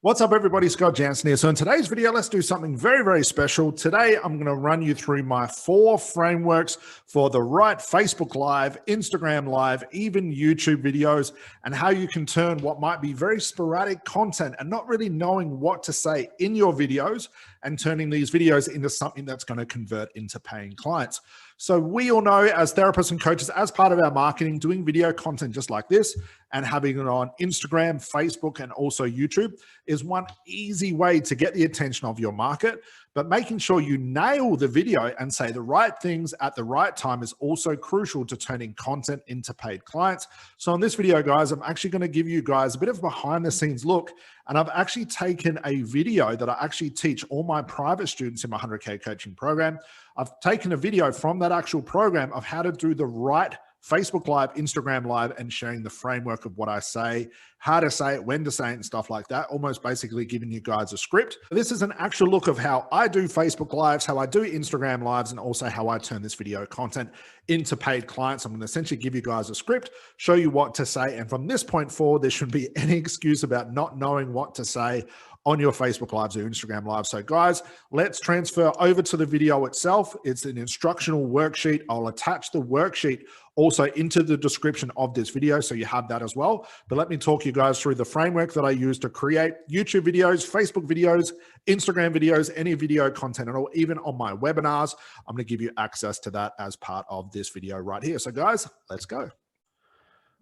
What's up, everybody? Scott Jansen here. So in today's video, let's do something very, very special. Today, I'm going to run you through my 4 frameworks for the right Facebook Live, Instagram Live, even YouTube videos, and how you can turn what might be very sporadic content and not really knowing what to say in your videos and turning these videos into something that's going to convert into paying clients. So we all know as therapists and coaches, as part of our marketing, doing video content just like this and having it on Instagram, Facebook, and also YouTube is one easy way to get the attention of your market. But making sure you nail the video and say the right things at the right time is also crucial to turning content into paid clients. So in this video, guys, I'm actually going to give you guys a bit of a behind the scenes look. And I've actually taken a video that I actually teach all my private students in my 100K coaching program. I've taken a video from that actual program of how to do the right Facebook Live, Instagram Live, and sharing the framework of what I say, how to say it, when to say it, and stuff like that, almost basically giving you guys a script. This is an actual look of how I do Facebook Lives, how I do Instagram Lives, and also how I turn this video content into paid clients. I'm going to essentially give you guys a script, show you what to say, and from this point forward, there shouldn't be any excuse about not knowing what to say on your Facebook Lives or Instagram Lives. So guys, let's transfer over to the video itself. It's an instructional worksheet. I'll attach the worksheet also into the description of this video, so you have that as well. But let me talk you guys through the framework that I use to create YouTube videos, Facebook videos, Instagram videos, any video content at all, even on my webinars. I'm going to give you access to that as part of this video right here. So guys, let's go.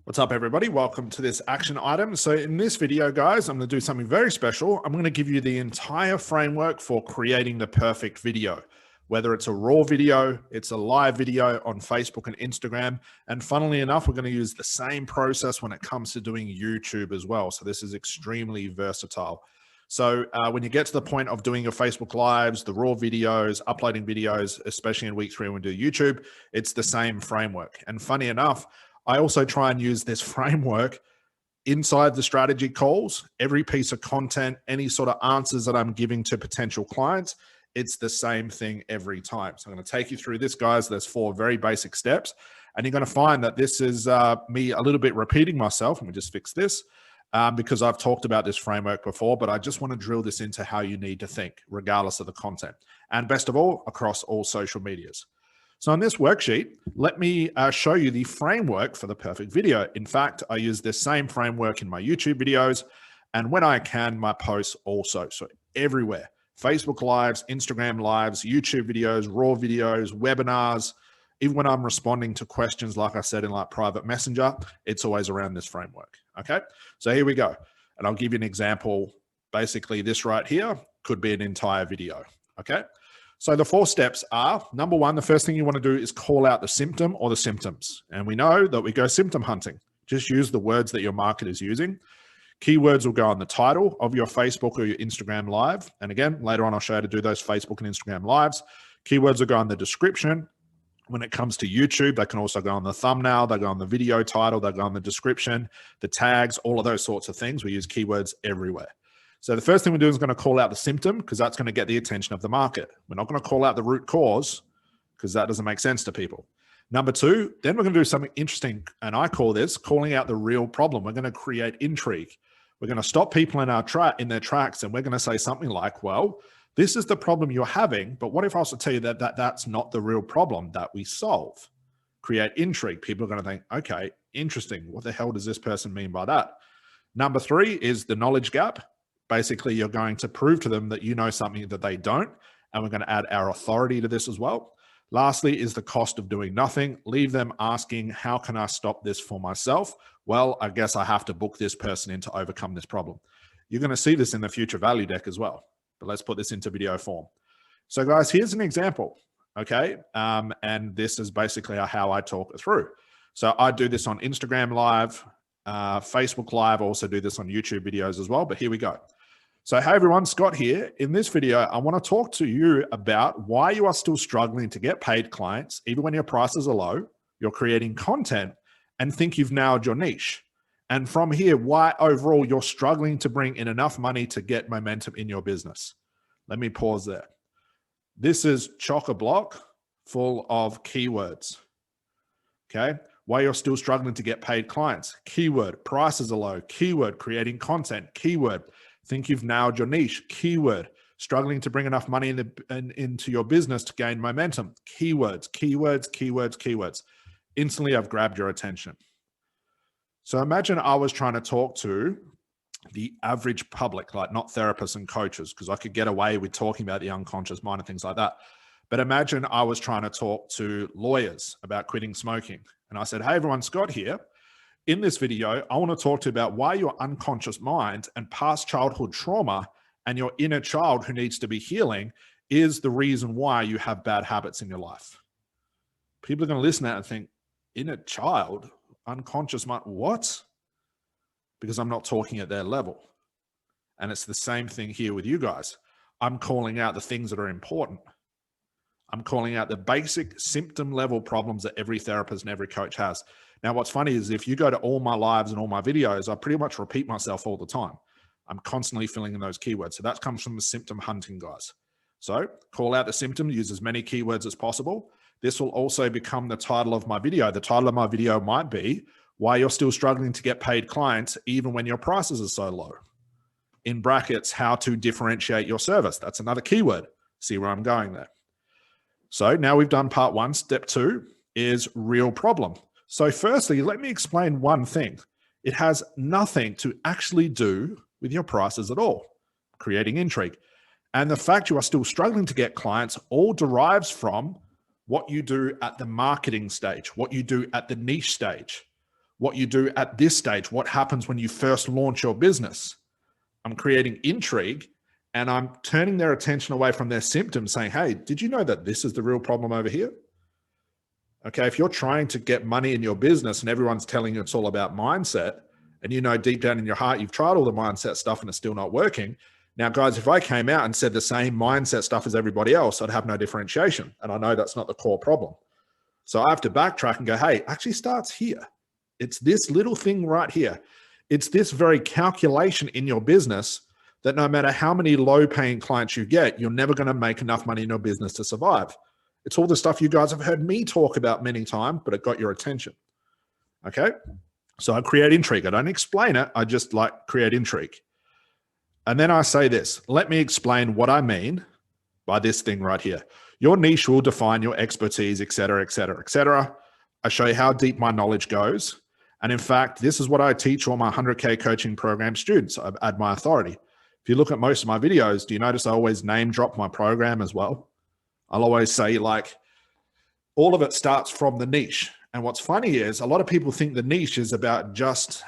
What's up, everybody? Welcome to this action item. So in this video, guys, I'm going to do something very special. I'm going to give you the entire framework for creating the perfect video, whether it's a raw video, it's a live video on Facebook and Instagram. And funnily enough, we're going to use the same process when it comes to doing YouTube as well. So this is extremely versatile. So when you get to the point of doing your Facebook Lives, the raw videos, uploading videos, especially in week 3 when we do YouTube, it's the same framework. And funny enough, I also try and use this framework inside the strategy calls. Every piece of content, any sort of answers that I'm giving to potential clients, it's the same thing every time. So I'm going to take you through this, guys. There's 4 very basic steps, and you're going to find that this is me a little bit repeating myself. Let me just fix this because I've talked about this framework before, but I just want to drill this into how you need to think, regardless of the content, and best of all, across all social medias. So on this worksheet, let me show you the framework for the perfect video. In fact, I use this same framework in my YouTube videos, and when I can, my posts also. So everywhere, Facebook Lives, Instagram Lives, YouTube videos, raw videos, webinars, even when I'm responding to questions, like I said, in like private messenger, it's always around this framework. Okay, so here we go. And I'll give you an example. Basically, this right here could be an entire video. Okay. So the 4 steps are, number 1, the first thing you want to do is call out the symptom or the symptoms. And we know that we go symptom hunting. Just use the words that your market is using. Keywords will go on the title of your Facebook or your Instagram Live. And again, later on, I'll show you how to do those Facebook and Instagram Lives. Keywords will go on the description. When it comes to YouTube, they can also go on the thumbnail, they go on the video title, they go on the description, the tags, all of those sorts of things. We use keywords everywhere. So the first thing we do is going to call out the symptom because that's going to get the attention of the market. We're not going to call out the root cause because that doesn't make sense to people. Number 2, then we're going to do something interesting, and I call this calling out the real problem. We're going to create intrigue. We're going to stop people in their tracks, and we're going to say something like, well, this is the problem you're having, but what if I was to tell you that that's not the real problem that we solve? Create intrigue. People are going to think, okay, interesting. What the hell does this person mean by that? Number 3 is the knowledge gap. Basically, you're going to prove to them that you know something that they don't, and we're going to add our authority to this as well. Lastly is the cost of doing nothing. Leave them asking, how can I stop this for myself? Well, I guess I have to book this person in to overcome this problem. You're going to see this in the future value deck as well, but let's put this into video form. So guys, here's an example, okay? And this is basically how I talk it through. So I do this on Instagram Live, Facebook Live, I also do this on YouTube videos as well, but here we go. So hey everyone, Scott here. In this video, I want to talk to you about why you are still struggling to get paid clients, even when your prices are low, you're creating content and think you've nailed your niche. And from here, why overall you're struggling to bring in enough money to get momentum in your business. Let me pause there. This is chock-a-block full of keywords, okay? Why you're still struggling to get paid clients. Keyword, prices are low. Keyword, creating content. Keyword, Think you've nailed your niche. Keyword. Struggling to bring enough money into your business to gain momentum. Keywords, keywords, keywords, keywords. Instantly, I've grabbed your attention. So imagine I was trying to talk to the average public, like not therapists and coaches, because I could get away with talking about the unconscious mind and things like that. But imagine I was trying to talk to lawyers about quitting smoking. And I said, hey, everyone, Scott here. In this video, I want to talk to you about why your unconscious mind and past childhood trauma and your inner child who needs to be healing is the reason why you have bad habits in your life. People are going to listen to that and think, inner child, unconscious mind, what? Because I'm not talking at their level. And it's the same thing here with you guys. I'm calling out the things that are important. I'm calling out the basic symptom level problems that every therapist and every coach has. Now, what's funny is if you go to all my lives and all my videos, I pretty much repeat myself all the time. I'm constantly filling in those keywords. So that comes from the symptom hunting, guys. So call out the symptom, use as many keywords as possible. This will also become the title of my video. The title of my video might be why you're still struggling to get paid clients even when your prices are so low. In brackets, how to differentiate your service. That's another keyword. See where I'm going there. So now we've done part one. Step two is real problem. So firstly, let me explain one thing. It has nothing to actually do with your prices at all, creating intrigue. And the fact you are still struggling to get clients all derives from what you do at the marketing stage, what you do at the niche stage, what you do at this stage, what happens when you first launch your business. I'm creating intrigue and I'm turning their attention away from their symptoms saying, hey, did you know that this is the real problem over here? Okay, if you're trying to get money in your business and everyone's telling you it's all about mindset, and you know deep down in your heart, you've tried all the mindset stuff and it's still not working. Now, guys, if I came out and said the same mindset stuff as everybody else, I'd have no differentiation. And I know that's not the core problem. So I have to backtrack and go, hey, it actually starts here. It's this little thing right here. It's this very calculation in your business that no matter how many low-paying clients you get, you're never going to make enough money in your business to survive. It's all the stuff you guys have heard me talk about many times, but it got your attention. Okay? So I create intrigue. I don't explain it. I just create intrigue. And then I say this, let me explain what I mean by this thing right here. Your niche will define your expertise, et cetera, et cetera, et cetera. I show you how deep my knowledge goes. And in fact, this is what I teach all my 100K coaching program students. I add my authority. If you look at most of my videos, do you notice I always name drop my program as well? I'll always say all of it starts from the niche. And what's funny is a lot of people think the niche is about just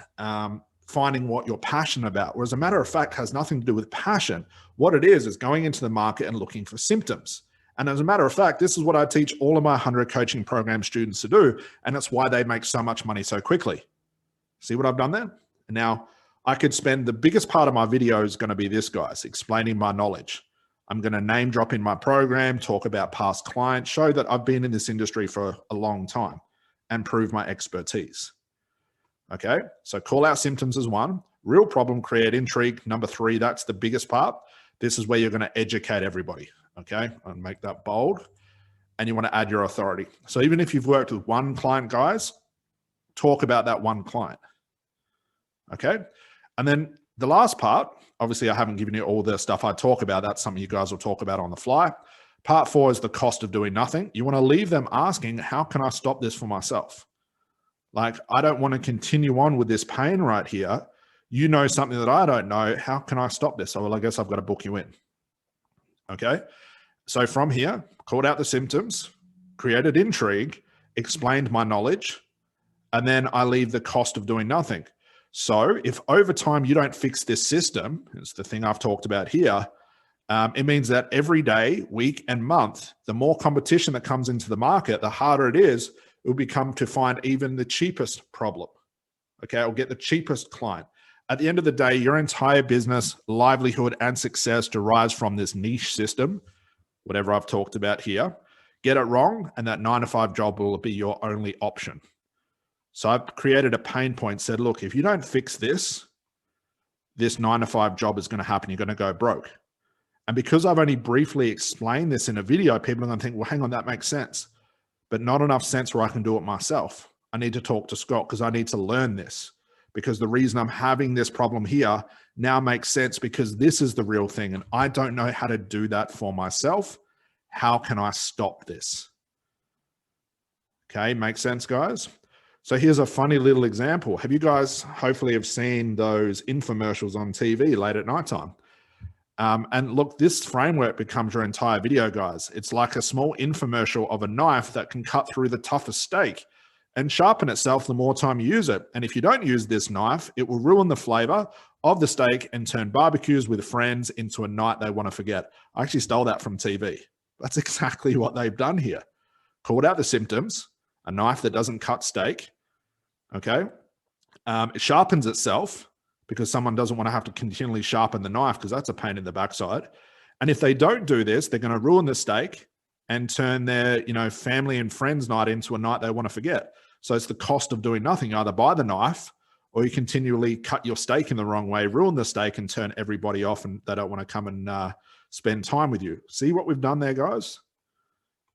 finding what you're passionate about, whereas a matter of fact has nothing to do with passion. What it is going into the market and looking for symptoms. And as a matter of fact, this is what I teach all of my 100 coaching program students to do. And that's why they make so much money so quickly. See what I've done there? And now I could spend the biggest part of my video is going to be this, guys, explaining my knowledge. I'm going to name drop in my program, talk about past clients, show that I've been in this industry for a long time and prove my expertise. Okay, so call out symptoms as one. Real problem, create intrigue. Number three, that's the biggest part. This is where you're going to educate everybody. Okay, I'll make that bold. And you want to add your authority. So even if you've worked with one client, guys, talk about that one client. Okay, and then the last part, obviously I haven't given you all the stuff I talk about. That's something you guys will talk about on the fly. Part four is the cost of doing nothing. You want to leave them asking, how can I stop this for myself? I don't want to continue on with this pain right here. You know something that I don't know. How can I stop this? So, well, I guess I've got to book you in. Okay. So from here, called out the symptoms, created intrigue, explained my knowledge, and then I leave the cost of doing nothing. So if over time you don't fix this system, it's the thing I've talked about here, it means that every day, week, and month, the more competition that comes into the market, the harder it is, it will become to find even the cheapest problem. Okay, I'll get the cheapest client. At the end of the day, your entire business, livelihood, and success derives from this niche system, whatever I've talked about here. Get it wrong, and that 9-to-5 job will be your only option. So I've created a pain point, said, look, if you don't fix this 9-to-5 job is going to happen. You're going to go broke. And because I've only briefly explained this in a video, people are going to think, well, hang on, that makes sense. But not enough sense where I can do it myself. I need to talk to Scott because I need to learn this. because the reason I'm having this problem here now makes sense because this is the real thing. And I don't know how to do that for myself. How can I stop this? Okay, makes sense, guys? So here's a funny little example. Have you guys hopefully have seen those infomercials on TV late at nighttime? And look, this framework becomes your entire video, guys. It's like a small infomercial of a knife that can cut through the toughest steak and sharpen itself the more time you use it. And if you don't use this knife, it will ruin the flavor of the steak and turn barbecues with friends into a night they want to forget. I actually stole that from TV. That's exactly what they've done here. Called out the symptoms, a knife that doesn't cut steak, okay? It sharpens itself because someone doesn't want to have to continually sharpen the knife because that's a pain in the backside. And if they don't do this, they're going to ruin the steak and turn their, family and friends night into a night they want to forget. So it's the cost of doing nothing. You either buy the knife or you continually cut your steak in the wrong way, ruin the steak and turn everybody off and they don't want to come and spend time with you. See what we've done there, guys?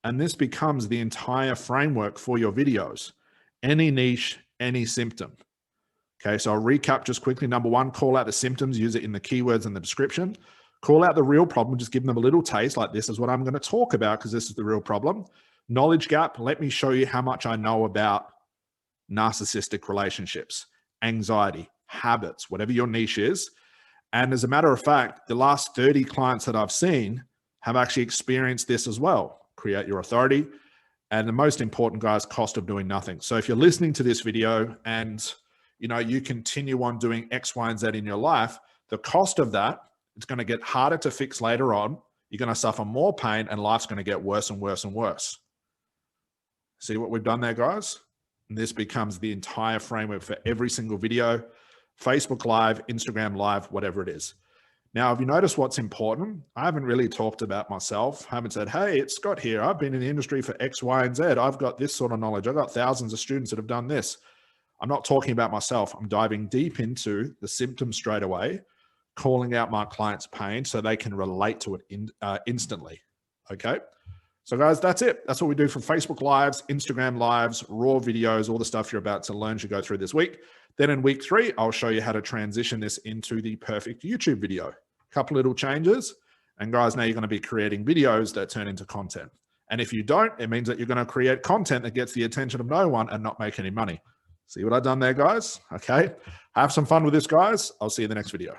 And this becomes the entire framework for your videos. Any niche, any symptom. Okay, so I'll recap just quickly. Number one, call out the symptoms, use it in the keywords and the description. Call out the real problem, just give them a little taste, like this is what I'm going to talk about because this is the real problem. Knowledge gap, let me show you how much I know about narcissistic relationships, anxiety, habits, whatever your niche is. And as a matter of fact, the last 30 clients that I've seen have actually experienced this as well. Create your authority. And the most important, guys, cost of doing nothing. So if you're listening to this video and you continue on doing X, Y, and Z in your life, the cost of that, it's going to get harder to fix later on. You're going to suffer more pain and life's going to get worse and worse and worse. See what we've done there, guys? And this becomes the entire framework for every single video, Facebook Live, Instagram Live, whatever it is. Now, have you noticed what's important? I haven't really talked about myself. I haven't said, hey, it's Scott here. I've been in the industry for X, Y, and Z. I've got this sort of knowledge. I've got thousands of students that have done this. I'm not talking about myself. I'm diving deep into the symptoms straight away, calling out my client's pain so they can relate to it instantly. Okay. So guys, that's it. That's what we do for Facebook Lives, Instagram Lives, raw videos, all the stuff you're about to learn as you go through this week. Then in week 3, I'll show you how to transition this into the perfect YouTube video. A couple little changes. And guys, now you're going to be creating videos that turn into content. And if you don't, it means that you're going to create content that gets the attention of no one and not make any money. See what I've done there, guys? Okay. Have some fun with this, guys. I'll see you in the next video.